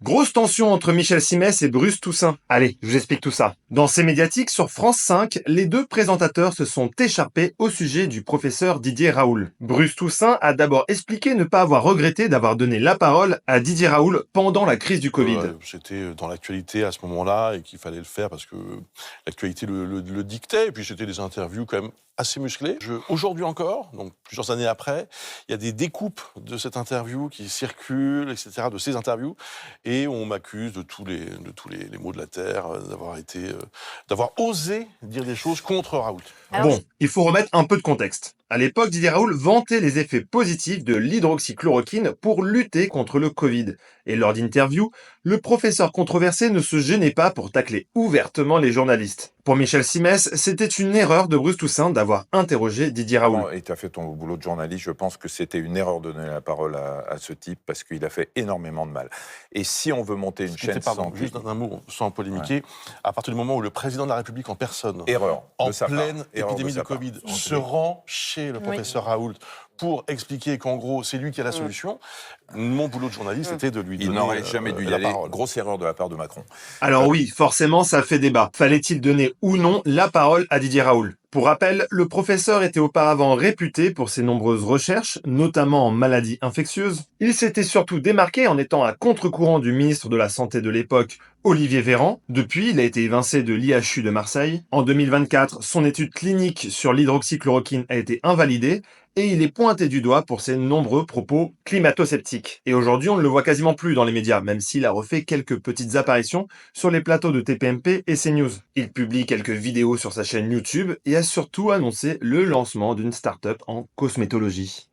Grosse tension entre Michel Simès et Bruce Toussaint. Allez, je vous explique tout ça. Dans ces médiatiques sur France 5, les deux présentateurs se sont écharpés au sujet du professeur Didier Raoult. Bruce Toussaint a d'abord expliqué ne pas avoir regretté d'avoir donné la parole à Didier Raoult pendant la crise du Covid. C'était dans l'actualité à ce moment-là et qu'il fallait le faire parce que l'actualité le dictait. Et puis c'était des interviews quand même assez musclées. Aujourd'hui encore, donc plusieurs années après, il y a des découpes de cette interview qui circulent, etc., de ces interviews. Et on m'accuse de tous les maux de la terre, d'avoir osé dire des choses contre Raoult. Bon, il faut remettre un peu de contexte. À l'époque, Didier Raoult vantait les effets positifs de l'hydroxychloroquine pour lutter contre le Covid. Et lors d'interviews, le professeur controversé ne se gênait pas pour tacler ouvertement les journalistes. Pour Michel Simès, c'était une erreur de Bruce Toussaint d'avoir interrogé Didier Raoult. Et tu as fait ton boulot de journaliste, je pense que c'était une erreur de donner la parole à ce type parce qu'il a fait énormément de mal. Et si on veut monter une chaîne santé... Juste un mot, sans polémiquer, à partir du moment où le président de la République en personne, en pleine épidémie de Covid, se rend chez le professeur Raoult pour expliquer qu'en gros, c'est lui qui a la solution, mon boulot de journaliste était de lui donner Il n'aurait jamais dû y aller. parole. Grosse erreur de la part de Macron. Alors oui, forcément, ça fait débat. Fallait-il donner ou non la parole à Didier Raoult ? Pour rappel, le professeur était auparavant réputé pour ses nombreuses recherches, notamment en maladies infectieuses. Il s'était surtout démarqué en étant à contre-courant du ministre de la Santé de l'époque, Olivier Véran. Depuis, il a été évincé de l'IHU de Marseille. En 2024, son étude clinique sur l'hydroxychloroquine a été invalidée et il est pointé du doigt pour ses nombreux propos climato-sceptiques. Et aujourd'hui, on ne le voit quasiment plus dans les médias, même s'il a refait quelques petites apparitions sur les plateaux de TPMP et CNews. Il publie quelques vidéos sur sa chaîne YouTube et a surtout annoncé le lancement d'une start-up en cosmétologie.